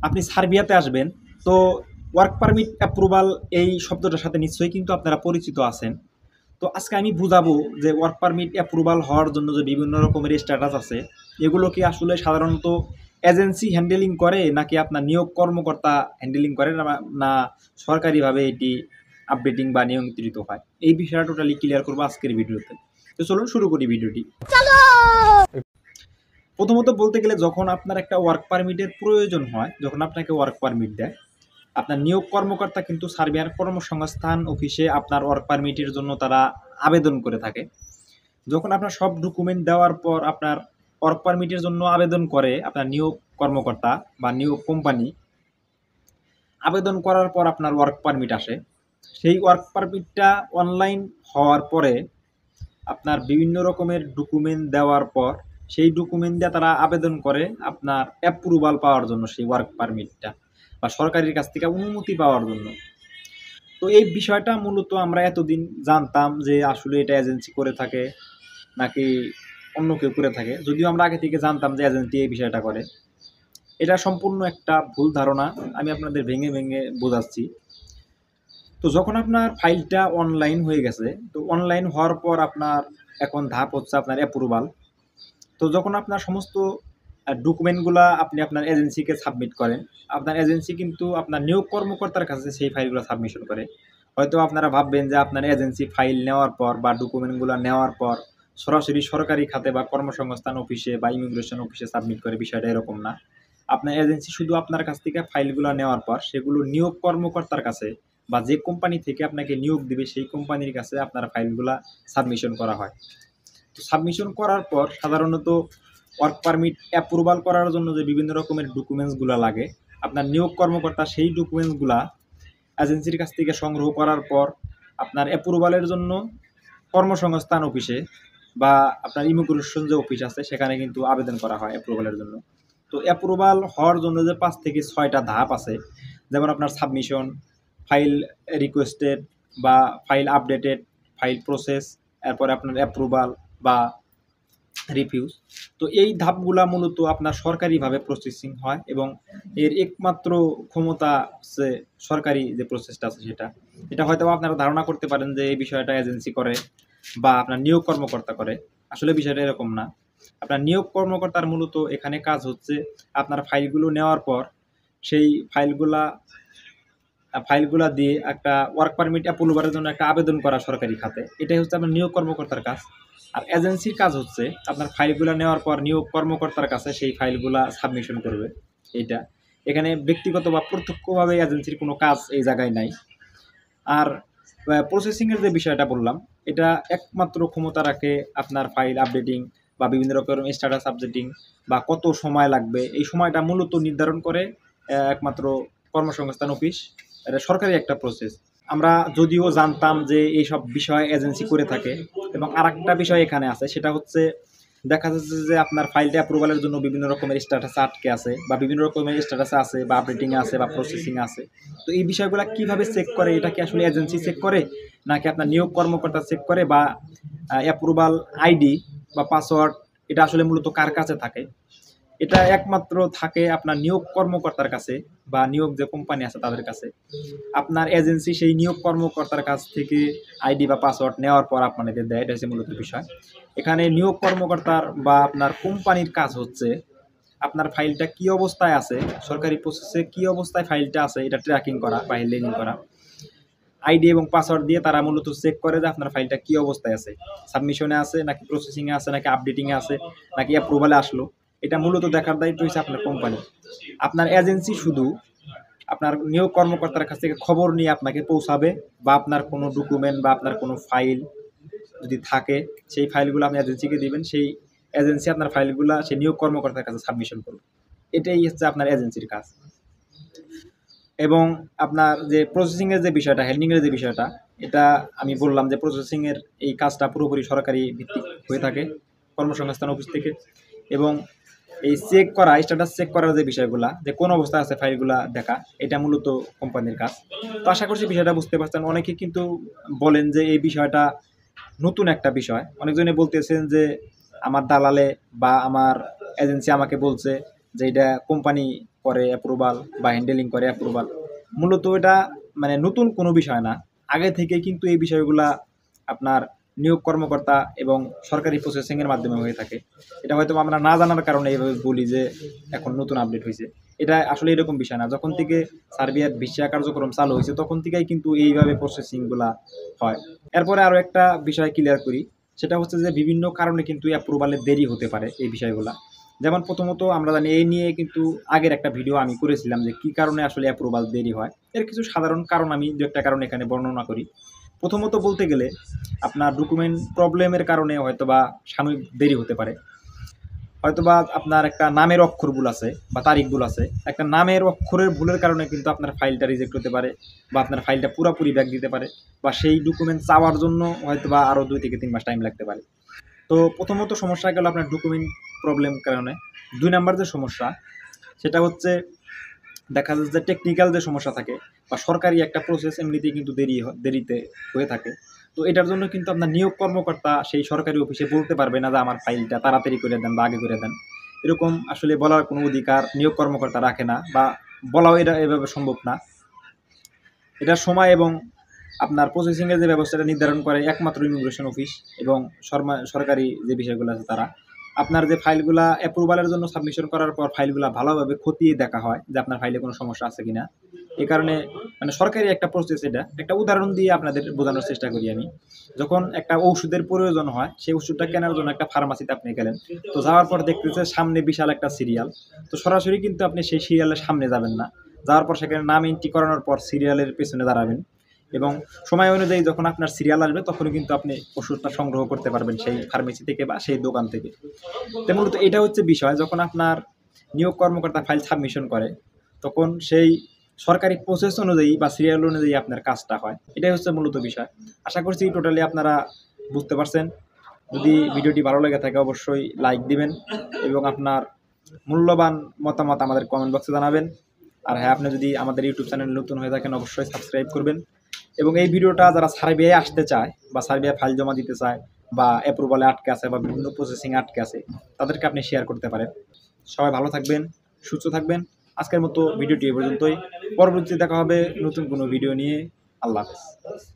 আপনি সার্বিয়াতে আসবেন, তো ওয়ার্ক পারমিট অ্যাপ্রুভাল এই শব্দটার সাথে নিশ্চয়ই কিন্তু আপনারা পরিচিত আছেন। তো আজকে আমি বুঝাবো যে ওয়ার্ক পারমিট অ্যাপ্রুভাল হওয়ার জন্য যে বিভিন্ন রকমের স্ট্যাটাস আছে, এগুলো কি আসলে সাধারণত এজেন্সি হ্যান্ডেলিং করে, নাকি আপনার নিয়োগ কর্মকর্তা হ্যান্ডেলিং করে, না সরকারিভাবে এটি আপডেটিং বা নিয়ন্ত্রিত হয়। এই বিষয়টা টোটালি ক্লিয়ার করবো আজকের ভিডিওতে। তো চলুন শুরু করি ভিডিওটি। প্রথমত বলতে গেলে, যখন আপনার একটা ওয়ার্ক পারমিটের প্রয়োজন হয়, যখন আপনাকে ওয়ার্ক পারমিট দেয়, আপনার নিয়োগ কর্মকর্তা কিন্তু সার্বিয়ার কর্মসংস্থান অফিসে আপনার ওয়ার্ক পারমিটের জন্য তারা আবেদন করে থাকে। যখন আপনার সব ডকুমেন্ট দেওয়ার পর আপনার ওয়ার্ক পারমিটের জন্য আবেদন করে আপনার নিয়োগ কর্মকর্তা বা নিয়োগ কোম্পানি, আবেদন করার পর আপনার ওয়ার্ক পারমিট আসে। সেই ওয়ার্ক পারমিটটা অনলাইন হওয়ার পরে আপনার বিভিন্ন রকমের ডকুমেন্ট দেওয়ার পর সেই ডকুমেন্ট দিয়ে তারা আবেদন করে আপনার অ্যাপ্রুভাল পাওয়ার জন্য, সেই ওয়ার্ক পারমিটটা বা সরকারের কাছ থেকে অনুমতি পাওয়ার জন্য। তো এই বিষয়টা মূলত আমরা এতদিন জানতাম যে আসলে এটা এজেন্সি করে থাকে নাকি অন্য কেউ করে থাকে। যদিও আমরা আগে থেকে জানতাম যে এজেন্সি এই বিষয়টা করে, এটা সম্পূর্ণ একটা ভুল ধারণা। আমি আপনাদের ভেঙে ভেঙে বোঝাচ্ছি। তো যখন আপনার ফাইলটা অনলাইন হয়ে গেছে, তো অনলাইন হওয়ার পর আপনার এখন ধাপ হচ্ছে আপনার অ্যাপ্রুভাল। তো যখন আপনার সমস্ত ডকুমেন্টগুলো আপনি আপনার এজেন্সিকে সাবমিট করেন, আপনার এজেন্সি কিন্তু আপনার নিয়োগ কর্মকর্তার কাছে সেই ফাইলগুলো সাবমিশন করে। হয়তো আপনারা ভাববেন যে আপনার এজেন্সি ফাইল নেওয়ার পর বা ডকুমেন্টগুলো নেওয়ার পর সরাসরি সরকারি খাতে বা কর্মসংস্থান অফিসে বা ইমিগ্রেশন অফিসে সাবমিট করে, বিষয়টা এরকম না। আপনার এজেন্সি শুধু আপনার কাছ থেকে ফাইলগুলো নেওয়ার পর সেগুলো নিয়োগ কর্মকর্তার কাছে বা যে কোম্পানি থেকে আপনাকে নিয়োগ দিবে সেই কোম্পানির কাছে আপনার ফাইলগুলো সাবমিশন করা হয়। তো সাবমিশন করার পর সাধারণত ওয়ার্ক পারমিট অ্যাপ্রুভাল করার জন্য যে বিভিন্ন রকমের ডকুমেন্টসগুলো লাগে, আপনার নিয়োগ কর্মকর্তা সেই ডকুমেন্টসগুলো এজেন্সির কাছ থেকে সংগ্রহ করার পর আপনার অ্যাপ্রুভালের জন্য কর্মসংস্থান অফিসে বা আপনার ইমিগ্রেশন যে অফিস আছে সেখানে কিন্তু আবেদন করা হয় অ্যাপ্রুভালের জন্য। তো অ্যাপ্রুভাল হওয়ার জন্য যে 5 থেকে 6টা ধাপ আছে, যেমন আপনার সাবমিশন, ফাইল রিকোয়েস্টেড বা ফাইল আপডেটেড, ফাইল প্রসেস, এরপরে আপনার অ্যাপ্রুভাল বা রিফিউজ। তো এই ধাপগুলা মূলত আপনার সরকারিভাবে প্রসেসিং হয় এবং এর একমাত্র ক্ষমতা হচ্ছে সরকারি যে প্রসেসটা আছে সেটা। এটা হয়তো আপনারা ধারণা করতে পারেন যে এই বিষয়টা এজেন্সি করে বা আপনার নিয়োগ কর্মকর্তা করে। আসলে বিষয়টা এরকম না। আপনার নিয়োগ কর্মকর্তার মূলত এখানে কাজ হচ্ছে আপনার ফাইলগুলো নেওয়ার পর সেই ফাইলগুলা দিয়ে একটা ওয়ার্ক পারমিট অ্যাপ্রুভালের জন্য একটা আবেদন করা সরকারি খাতে। এটাই হচ্ছে আপনার নিয়োগ কর্মকর্তার কাজ। আর এজেন্সির কাজ হচ্ছে আপনার ফাইলগুলো নেওয়ার পর নিয়োগ কর্মকর্তার কাছে সেই ফাইলগুলা সাবমিশন করবে। এইটা এখানে ব্যক্তিগত বা প্রত্যক্ষভাবে এজেন্সির কোনো কাজ এই জায়গায় নাই। আর প্রসেসিংয়ের যে বিষয়টা বললাম, এটা একমাত্র ক্ষমতা রাখে আপনার ফাইল আপডেটিং বা বিভিন্ন রকম স্ট্যাটাস আপডেটিং বা কত সময় লাগবে, এই সময়টা মূলত নির্ধারণ করে একমাত্র কর্মসংস্থান অফিস। এটা সরকারি একটা প্রসেস। আমরা যদিও জানতাম যে এইসব বিষয় এজেন্সি করে থাকে, এবং আরেকটা বিষয় এখানে আছে, সেটা হচ্ছে দেখা যাচ্ছে যে আপনার ফাইলটা অ্যাপ্রুভালের জন্য বিভিন্ন রকমের স্ট্যাটাস আটকে আছে বা বিভিন্ন রকমের স্ট্যাটাসে আছে বা আপডেটিংয়ে আছে বা প্রসেসিং আছে। তো এই বিষয়গুলো কিভাবে চেক করে? এটা কি আসলে এজেন্সি চেক করে, নাকি আপনার নিয়োগ কর্মকর্তা চেক করে, বা অ্যাপ্রুভাল আইডি বা পাসওয়ার্ড এটা আসলে মূলত কার কাছে থাকে? এটা একমাত্র থাকে আপনার নিয়োগ কর্মকর্তার কাছে বা নিয়োগ যে কোম্পানি আছে তাদের কাছে। আপনার এজেন্সি সেই নিয়োগ কর্মকর্তার কাছ থেকে আইডি বা পাসওয়ার্ড নেওয়ার পর আপনাদের দেয়। এটা হচ্ছে মূলত বিষয়। এখানে নিয়োগ কর্মকর্তার বা আপনার কোম্পানির কাজ হচ্ছে আপনার ফাইলটা কি অবস্থায় আছে, সরকারি প্রসেসে কি অবস্থায় ফাইলটা আছে এটা ট্র্যাকিং করা বা হ্যান্ডলিং করা। আইডি এবং পাসওয়ার্ড দিয়ে তারা মূলত চেক করে যে আপনার ফাইলটা কি অবস্থায় আছে, সাবমিশনে আছে নাকি প্রসেসিংয়ে আছে নাকি আপডেটিংয়ে আছে নাকি অ্যাপ্রুভালে আসলো। এটা মূলত দেখার দায়িত্ব হচ্ছে আপনার কোম্পানি। আপনার এজেন্সি শুধু আপনার নিয়োগ কর্মকর্তার কাছ থেকে খবর নিয়ে আপনাকে পৌঁছাবে, বা আপনার কোনো ডকুমেন্ট বা আপনার কোনো ফাইল যদি থাকে সেই ফাইলগুলো আপনি এজেন্সিকে দিবেন, সেই এজেন্সি আপনার ফাইলগুলো সেই নিয়োগ কর্মকর্তার কাছে সাবমিশন করবে। এটাই হচ্ছে আপনার এজেন্সির কাজ। এবং আপনার যে প্রসেসিংয়ের যে বিষয়টা, হ্যান্ডলিংয়ের যে বিষয়টা, এটা আমি বললাম যে প্রসেসিংয়ের এই কাজটা পুরোপুরি সরকারি ভিত্তিক হয়ে থাকে কর্মসংস্থান অফিস থেকে। এবং এই চেক করা, স্ট্যাটাস চেক করার যে বিষয়গুলা, যে কোন অবস্থায় আছে ফাইলগুলা দেখা, এটা মূলত কোম্পানির কাজ। তো আশা করছি বিষয়টা বুঝতে পারছেন। অনেকে কিন্তু বলেন যে এই বিষয়টা নতুন একটা বিষয়। অনেকজনে বলতেছেন যে আমার দালালে বা আমার এজেন্সি আমাকে বলছে যে এটা কোম্পানি করে অ্যাপ্রুভাল বা হ্যান্ডেলিং করে অ্যাপ্রুভাল, মূলত এটা মানে নতুন কোনো বিষয় না। আগে থেকে কিন্তু এই বিষয়গুলা আপনার নিয়োগ কর্মকর্তা এবং সরকারি প্রসেসিংয়ের মাধ্যমে হয়ে থাকে। এটা হয়তো আমরা না জানার কারণে এইভাবে বলি যে এখন নতুন আপডেট হয়েছে। এটা আসলে এরকম বিষয় না। যখন থেকে সার্বিয়ার ভিসা কার্যক্রম চালু হয়েছে তখন থেকেই কিন্তু এইভাবে প্রসেসিংগুলা হয়। এরপরে আরও একটা বিষয় ক্লিয়ার করি, সেটা হচ্ছে যে বিভিন্ন কারণে কিন্তু অ্যাপ্রুভালের দেরি হতে পারে এই বিষয়গুলা। যেমন প্রথমত আমরা জানি এই নিয়ে কিন্তু আগের একটা ভিডিও আমি করেছিলাম যে কী কারণে আসলে অ্যাপ্রুভাল দেরি হয়। এর কিছু সাধারণ কারণ আমি দু একটা কারণ এখানে বর্ণনা করি। প্রথমত বলতে গেলে আপনার ডকুমেন্ট প্রবলেমের কারণে হয়তোবা সাময়িক দেরি হতে পারে। হয়তোবা আপনার একটা নামের অক্ষর ভুল আছে বা তারিখ ভুল আছে। একটা নামের অক্ষরের ভুলের কারণে কিন্তু আপনার ফাইলটা রিজেক্ট হতে পারে বা আপনার ফাইলটা পুরোপুরি ব্যাক দিতে পারে বা সেই ডকুমেন্ট চাওয়ার জন্য হয়তোবা আরও 2 থেকে 3 মাস টাইম লাগতে পারে। তো প্রথমত সমস্যা গেল আপনার ডকুমেন্ট প্রবলেম কারণে। 2 নাম্বার যে সমস্যা সেটা হচ্ছে দেখা যাচ্ছে যে টেকনিক্যাল যে সমস্যা থাকে বা সরকারি একটা প্রসেস এমনিতেই কিন্তু দেরিতে হয়ে থাকে। তো এটার জন্য কিন্তু আপনার নিয়োগ কর্মকর্তা সেই সরকারি অফিসে বলতে পারবে না যে আমার ফাইলটা তাড়াতাড়ি করে দেন বা আগে করে দেন। এরকম আসলে বলার কোনো অধিকার নিয়োগ কর্মকর্তা রাখে না বা বলাও এটা এভাবে সম্ভব না। এটার সময় এবং আপনার প্রসেসিংয়ের যে ব্যবস্থাটা নির্ধারণ করে একমাত্র ইমিগ্রেশন অফিস এবং সরকারি যে বিষয়গুলো আছে তারা। আপনার যে ফাইলগুলা অ্যাপ্রুভালের জন্য সাবমিশন করার পর ফাইলগুলা ভালোভাবে খতিয়ে দেখা হয় যে আপনার ফাইলে কোনো সমস্যা আছে কিনা। এই কারণে মানে সরকারি একটা প্রসেস এটা। একটা উদাহরণ দিয়ে আপনাদের বোঝানোর চেষ্টা করি আমি। যখন একটা ঔষধের প্রয়োজন হয়, সেই ওষুধটা কেনার জন্য একটা ফার্মাসিতে আপনি গেলেন। তো যাওয়ার পর দেখতেছে সামনে বিশাল একটা সিরিয়াল। তো সরাসরি কিন্তু আপনি সেই সিরিয়ালের সামনে যাবেন না। যাওয়ার পর সেখানে নাম এন্ট্রি করানোর পর সিরিয়ালের পেছনে দাঁড়াবেন এবং সময় অনুযায়ী যখন আপনার সিরিয়াল আসবে তখনই কিন্তু আপনি ওষুধটা সংগ্রহ করতে পারবেন সেই ফার্মেসি থেকে বা সেই দোকান থেকে। তো মূলত এটা হচ্ছে বিষয়, যখন আপনার নিয়োগ কর্মকর্তা ফাইল সাবমিশন করে তখন সেই সরকারি প্রসেস অনুযায়ী বা সিরিয়াল অনুযায়ী আপনার কাজটা হয়। এটাই হচ্ছে মূলত বিষয়। আশা করছি টোটালি আপনারা বুঝতে পারছেন। যদি ভিডিওটি ভালো লেগে থাকে অবশ্যই লাইক দিবেন এবং আপনার মূল্যবান মতামত আমাদের কমেন্ট বক্সে জানাবেন। আর হ্যাঁ, আপনি যদি আমাদের ইউটিউব চ্যানেল নতুন হয়ে থাকেন অবশ্যই সাবস্ক্রাইব করবেন এবং এই ভিডিওটা যারা সার্বিয়ায় আসতে চায় বা সার্বিয়ায় ফাইল জমা দিতে চায় বা অ্যাপ্রুভালে আটকে আছে বা বিভিন্ন প্রসেসিংয়ে আটকে আছে তাদেরকে আপনি শেয়ার করতে পারেন। সবাই ভালো থাকবেন, সুস্থ থাকবেন। আজকের মতো ভিডিওটি এ পর্যন্তই। পরবর্তীতে দেখা হবে নতুন কোনো ভিডিও নিয়ে। আল্লাহ হাফেজ।